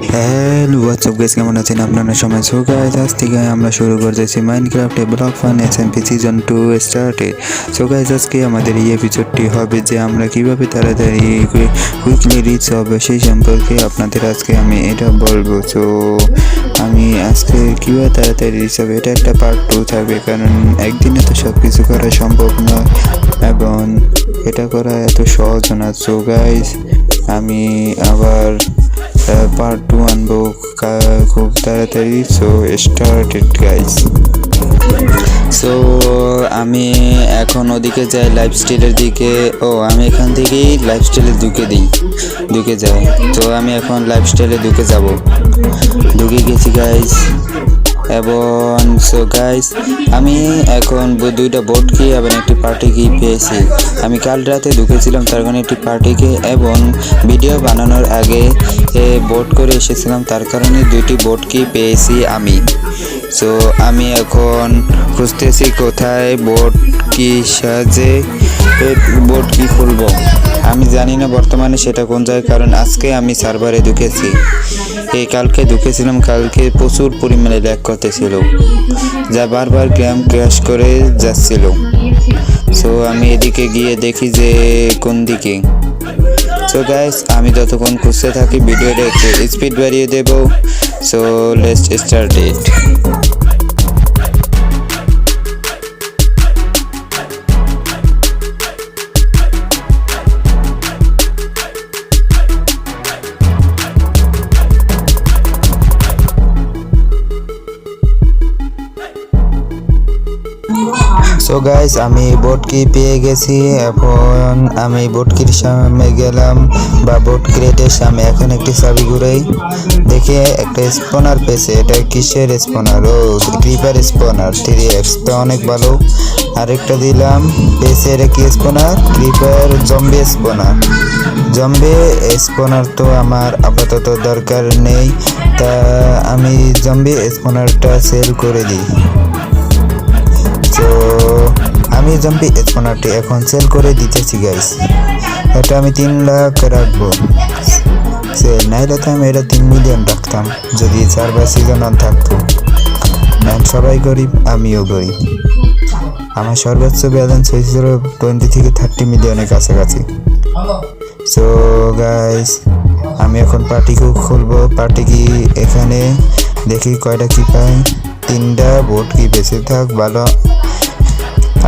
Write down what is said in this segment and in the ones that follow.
Hello WhatsApp guys, কেমন আছেন আপনারা সবাই? সো গাইস, আজ থেকে আমরা শুরু করতেছি মাইনক্রাফটে block fun SMP season 2 started. So guys, আজকে আমাদের এই এপিসোডটি হবে যে আমরা কিভাবে তাড়াতাড়ি কুইকলি রিচ হবে সেই সম্পর্কে আপনাদের আজকে আমি এটা বলবো। সো আমি আজকে কীভাবে তাড়াতাড়ি রিচ হবে এটা একটা পার্ট 2 থাকবে, কারণ একদিনে তো সব কিছু করা সম্ভব নয় এবং এটা করা এত সহজ না। সো গাইস, আমি আবার পার্ট 2 আনবো খুব তাড়াতাড়ি। So started guys. সো আমি এখন ওদিকে যাই লাইফস্টাইলের দিকে। আমি এখান থেকেই লাইফস্টাইলে ঢুকে যাই। তো আমি এখন লাইফস্টাইলে ঢুকে গেছি গাইস। এবং সো গাইস, আমি এখন দুইটা বোট কি এবং একটি পার্টি কি পেয়েছি। আমি কাল রাতে ঢুকেছিলাম তার কারণে একটি পার্টি কি এবং ভিডিও বানানোর আগে বোট করে এসেছিলাম, তার কারণে দুইটি বোট কি পেয়েছি আমি। সো আমি এখন খুঁজতেছি কোথায় বোট কি সাজে বোট কি খুলবো। আমি জানি না বর্তমানে সেটা কোন জায়গায়, কারণ আজকে আমি সার্ভারে ঢুকেছি। কালকে ঢুকেছিলাম, কালকে প্রচুর পরিমাণে ল্যাগ করতেছিল, যা বারবার গেম ক্র্যাশ করে যাচ্ছিল। সো আমি এদিকে গিয়ে দেখি যে কোন দিকে। সো গাইস, আমি যতক্ষণ খুঁজতে থাকি ভিডিওটা একটু স্পিড বাড়িয়ে দেবো। So let's start it. So guys, আমি বোট কি পেয়ে গেছি। এখন আমি বোট কির সামনে গেলাম বা বোট ক্রেটের সামনে। এখন একটি চাবি ঘুরাই, দেখে একটা স্পনার পেয়েছে। এটা কিসের স্পনার? ক্রিপার স্পনার 3x, তো অনেক ভালো। আরেকটা দিলাম, পেয়েছে এটা কি স্পনার? ক্রিপার জম্বি স্পনার তো আমার আপাতত দরকার নেই, তা আমি জম্বি স্পনারটা সেল করে দিই। তো আমি জম্বি স্পনারটি এখন সেল করে দিতেছি গাইস। এটা আমি 3 লাখ রাখবো সেল, নাইলে তো আমি এটা 3 মিলিয়ন রাখতাম যদি সার্ভার সিজন অন থাকতো। সবাই গরিব, আমিও গরিব। আমার সর্বোচ্চ ব্যালেন্স হয়েছিল 20 থেকে 30 মিলিয়নের কাছাকাছি। সো গাইস, আমি এখন পার্টিকেও খুলবো। পার্টি কি এখানে দেখি কয়টা কি পাই। 3টা বোট কি বেঁচে থাক ভালো।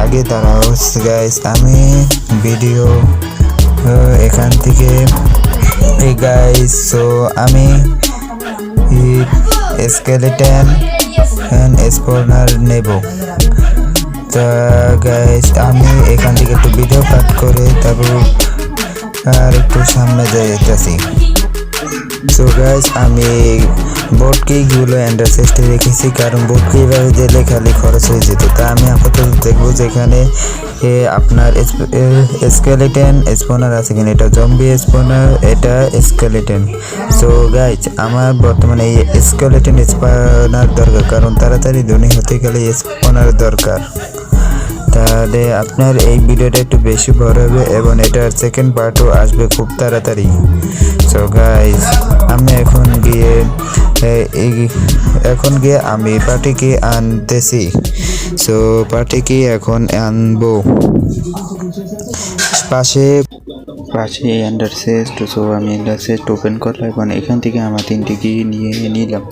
আগে দাঁড়াও গাইস, আমি ভিডিও এখান থেকে গাইস। সো আমি স্কেলেটন স্পনার নেব। তা গাইস, আমি এখান থেকে একটু ভিডিও কাট করে তারপর আর একটু সামনে যাইতেছি। সো গাইস, আমি বোট কিগুলো এন্ডার চেস্টে রেখেছি, কারণ বোট কিভাবে দিলে খালি খরচ হয়ে যেত। তা আমি আপাতত দেখবো যেখানে আপনার স্কেলেটন স্পনার আছে কিনা। এটা জম্বি স্পনার, এটা স্কেলেটন। সো গাইস, আমার বর্তমানে এই স্কেলেটন স্পনার দরকার, কারণ তাড়াতাড়ি ধনী হতে গেলে স্পনার দরকার। তাহলে আপনার এই ভিডিওটা একটু বেশি বড় হবে এবং এটার সেকেন্ড পার্টও আসবে খুব তাড়াতাড়ি। সো গাইস, আমি এখন গিয়ে আমি পার্টি কি আনতেছি। সো পার্টি কি এখন আনবো। পাশে এন্ডার চেস্ট। সো আমি এন্ডার চেস্ট ওপেন করলাম এবং এখান থেকে আমার 3টি কি নিয়ে নিলাম।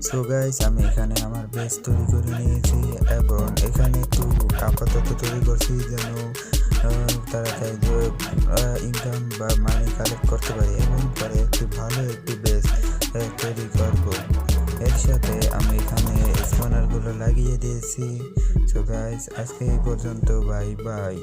সো গাইস, আমি এখানে আমার বেস তৈরি করে নিয়েছি এবং এখানে একটু আপাতত তৈরি করছি যেন তাড়াতাড়ি ইনকাম বা মানি কালেক্ট করতে পারি এবং পরে একটি বেস তৈরি করব। এর সাথে আমি এখানে স্পনারগুলো লাগিয়ে দিয়েছি। সো গাইস, আজকে এই পর্যন্ত, বাই বাই।